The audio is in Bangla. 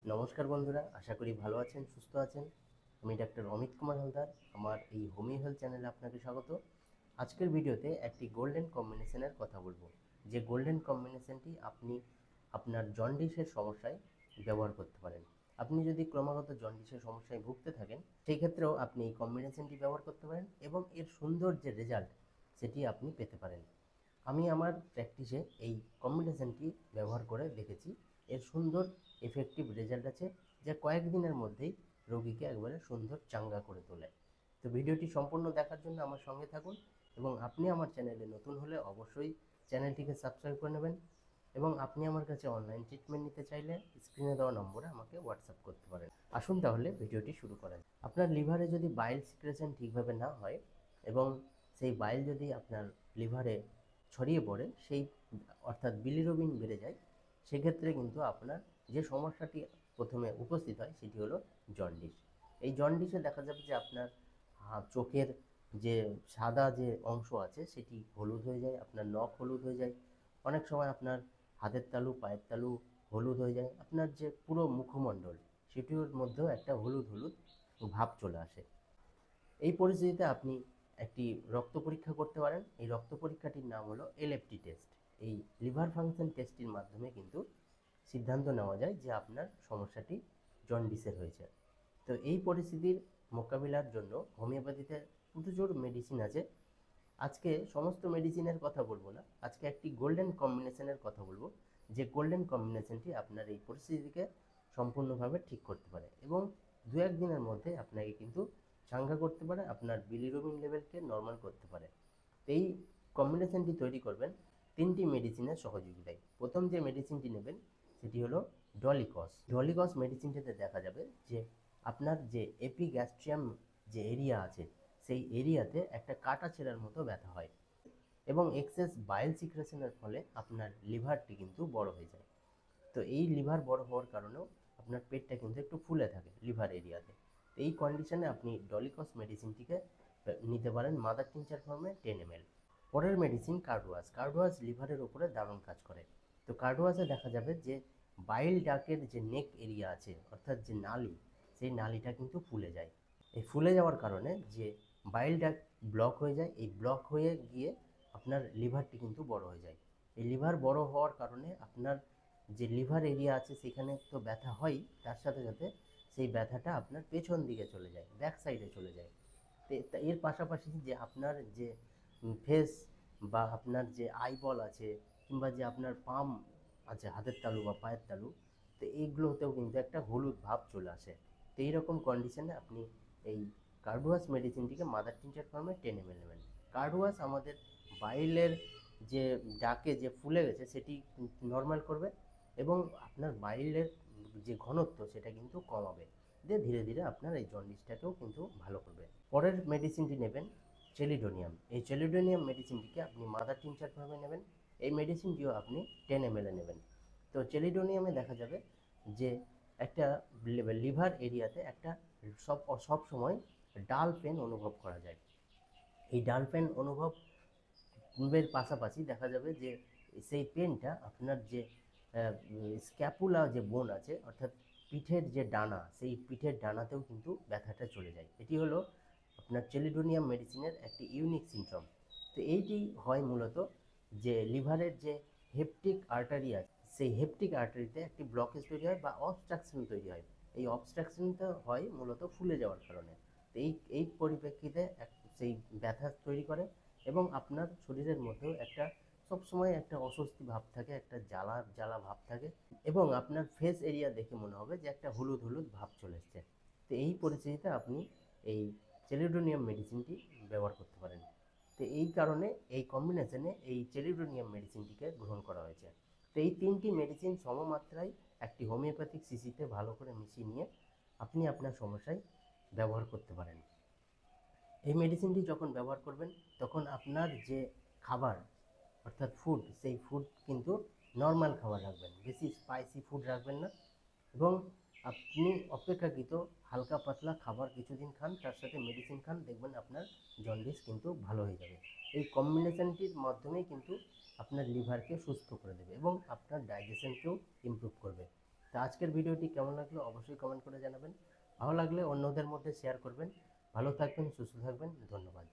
নমস্কার বন্ধুরা, আশা করি ভালো আছেন, সুস্থ আছেন। আমি ডাক্তার অমিত কুমার হালদার। আমার এই হোমিও হেলথ চ্যানেলে আপনাকে স্বাগত। আজকের ভিডিওতে একটি গোল্ডেন কম্বিনেশনের কথা বলবো, যে গোল্ডেন কম্বিনেশনটি আপনি আপনার জন্ডিসের সমস্যায় ব্যবহার করতে পারেন। আপনি যদি ক্রমাগত জন্ডিসের সমস্যায় ভুগতে থাকেন, সেই ক্ষেত্রেও আপনি এই কম্বিনেশনটি ব্যবহার করতে পারেন এবং এর সুন্দর যে রেজাল্ট সেটি আপনি পেতে পারেন। আমি আমার প্র্যাকটিসে এই কম্বিনেশনটি ব্যবহার করে দেখেছি। এর সুন্দর এফেক্টিভ রেজাল্ট আছে, যা কয়েকদিনের মধ্যেই রোগীকে একবারে সুন্দর চাঙ্গা করে তোলে। তো ভিডিওটি সম্পূর্ণ দেখার জন্য আমার সঙ্গে থাকুন, এবং আপনি আমার চ্যানেলে নতুন হলে অবশ্যই চ্যানেলটিকে সাবস্ক্রাইব করে নেবেন। এবং আপনি আমার কাছে অনলাইন ট্রিটমেন্ট নিতে চাইলে স্ক্রিনে দেওয়া নম্বরে আমাকে হোয়াটসঅ্যাপ করতে পারেন। আসুন তাহলে ভিডিওটি শুরু করা যায়। আপনার লিভারে যদি বাইল সিক্রেশন ঠিকভাবে না হয় এবং সেই বাইল যদি আপনার লিভারে ছড়িয়ে পড়ে, সেই অর্থাৎ বিলিরুবিন বেড়ে যায়, সেক্ষেত্রে কিন্তু আপনার যে সমস্যাটি প্রথমে উপস্থিত হয় সেটি হলো জন্ডিস। এই জন্ডিসে দেখা যাবে যে আপনার চোখের যে সাদা যে অংশ আছে সেটি হলুদ হয়ে যায়, আপনার নখ হলুদ হয়ে যায়, অনেক সময় আপনার হাতের তালু পায়ের তালু হলুদ হয়ে যায়, আপনার যে পুরো মুখমণ্ডল সেটির মধ্যেও একটা হলুদ হলুদ ভাব চলে আসে। এই পরিস্থিতিতে আপনি একটি রক্ত পরীক্ষা করতে পারেন। এই রক্ত পরীক্ষাটির নাম হলো এলএফটি টেস্ট। এই লিভার ফাংশন টেস্টের মাধ্যমে কিন্তু সিদ্ধান্ত নেওয়া যায় যে আপনার সমস্যাটি জন্ডিসের হয়েছে। তো এই পরিস্থিতির মোকাবিলার জন্য হোমিওপ্যাথিতে প্রচুর মেডিসিন আছে। আজকে সমস্ত মেডিসিনের কথা বলবো না, আজকে একটি গোল্ডেন কম্বিনেশনের কথা বলবো, যে গোল্ডেন কম্বিনেশনটি আপনার এই পরিস্থিতিকে সম্পূর্ণভাবে ঠিক করতে পারে এবং দু এক দিনের মধ্যে আপনাকে কিন্তু চাঙ্গা করতে পারে, আপনার বিলিরুবিন লেভেলকে নর্মাল করতে পারে। এই কম্বিনেশনটি তৈরি করবেন তিনটি মেডিসিনের সহযোগিতায়। প্রথম যে মেডিসিনটি নেবেন সেটি হলো ডলিকস। ডলিকস মেডিসিনটিতে দেখা যাবে যে আপনার যে এপিগ্যাস্ট্রিয়াম যে এরিয়া আছে, সেই এরিয়াতে একটা কাটা ছেঁড়ার মতো ব্যথা হয় এবং এক্সেস বাইল সিক্রেশনের ফলে আপনার লিভারটি কিন্তু বড় হয়ে যায়। তো এই লিভার বড় হওয়ার কারণেও আপনার পেটটা কিন্তু একটু ফুলে থাকে লিভার এরিয়াতে। তো এই কন্ডিশনে আপনি ডলিকস মেডিসিনটিকে নিতে পারেন মাদার টিনচার ফর্মে 10 ml। পরের মেডিসিন কার্ডোয়াস। কার্ডোয়াস লিভারের উপরে দারুণ কাজ করে। তো কার্ডোয়াসে দেখা যাবে যে বাইল ডাকের যে নেক এরিয়া আছে, অর্থাৎ যে নালি, সেই নালিটা কিন্তু ফুলে যায়। এই ফুলে যাওয়ার কারণে যে বাইল ডাক ব্লক হয়ে যায়, এই ব্লক হয়ে গিয়ে আপনার লিভারটি কিন্তু বড় হয়ে যায়। এই লিভার বড় হওয়ার কারণে আপনার যে লিভার এরিয়া আছে সেখানে তো ব্যথা হয়ই, তার সাথে সাথে সেই ব্যথাটা আপনার পেছন দিকে চলে যায়, ব্যাক সাইডে চলে যায়। এর পাশাপাশি যে আপনার যে ফেস বা আপনার যে আইবল আছে, কিংবা যে আপনার পাম আছে, হাতের তালু বা পায়ের তালু, তো এইগুলোতেও কিন্তু একটা হলুদ ভাব চলে আসে। তো এইরকম কন্ডিশনে আপনি এই কার্ডুয়াস মেডিসিনটিকে মাদার টিনচার ফর্মে 10 ml নেবেন। কার্ডুয়াস আমাদের বাইলের যে ডাকে যে ফুলে গেছে সেটি নর্মাল করবে এবং আপনার বাইলের যে ঘনত্ব সেটা কিন্তু কমাবে, দিয়ে ধীরে ধীরে আপনার এই জন্ডিসটাকেও কিন্তু ভালো করবে। পরের মেডিসিনটি নেবেন চেলিডোনিয়াম। এই চেলিডোনিয়াম মেডিসিনটিকে আপনি মাদার টিনচার ফর্মে নেবেন। এই মেডিসিনটিও আপনি 10 ml নেবেন। তো চেলিডোনিয়ামে দেখা যাবে যে একটা লিভার এরিয়াতে একটা সব সময় ডাল পেন অনুভব করা যায়। এই ডাল পেন অনুভবের পাশাপাশি দেখা যাবে যে সেই পেনটা আপনার যে স্ক্যাপুলা যে বোন আছে, অর্থাৎ পিঠের যে ডানা, সেই পিঠের ডানাতেও কিন্তু ব্যথাটা চলে যায়। এটি হলো আপনার চেলিডোনিয়াম মেডিসিনের একটি ইউনিক সিমটম। তো এইটি হয় মূলত যে লিভারের যে হেপটিক আর্টারি আছে, সেই হেপটিক আর্টারিতে একটি ব্লকেজ তৈরি হয় বা অবস্ট্রাকশন তৈরি হয়। এই অবস্ট্রাকশনটা হয় মূলত ফুলে যাওয়ার কারণে। তো এই পরিপ্রেক্ষিতে সেই ব্যথা তৈরি করে এবং আপনার শরীরের মধ্যেও একটা সবসময় একটা অস্বস্তি ভাব থাকে, একটা জ্বালা জ্বালা ভাব থাকে এবং আপনার ফেস এরিয়া দেখে মনে হবে যে একটা হলুদ হলুদ ভাব চলে এসছে। তো এই পরিস্থিতিতে আপনি এই চেলিডোনিয়াম মেডিসিনটি ব্যবহার করতে পারেন। তো এই কারণে এই কম্বিনেশনে এই চেলিডোনিয়াম মেডিসিনটিকে গ্রহণ করা হয়েছে। তো এই তিনটি মেডিসিন সমমাত্রায় একটি হোমিওপ্যাথিক শিশিতে ভালো করে মিশিয়ে নিয়ে আপনি আপনার সমস্যায় ব্যবহার করতে পারেন। এই মেডিসিনটি যখন ব্যবহার করবেন তখন আপনার যে খাবার, অর্থাৎ ফুড, সেই ফুড কিন্তু নর্মাল খাবার রাখবেন, বেশি স্পাইসি ফুড রাখবেন না এবং আপনি অপেক্ষাকৃত হালকা পাতলা খাবার কিছুদিন খান, তার সাথে মেডিসিন খান, দেখবেন আপনার জন্ডিস কিন্তু ভালো হয়ে যাবে। এই কম্বিনেশনটির মাধ্যমেই কিন্তু আপনার লিভারকে সুস্থ করে দেবে এবং আপনার ডাইজেশনকেও ইমপ্রুভ করবে। তো আজকের ভিডিওটি কেমন লাগলো অবশ্যই কমেন্ট করে জানাবেন। ভালো লাগলে অন্যদের মধ্যে শেয়ার করবেন। ভালো থাকবেন, সুস্থ থাকবেন, ধন্যবাদ।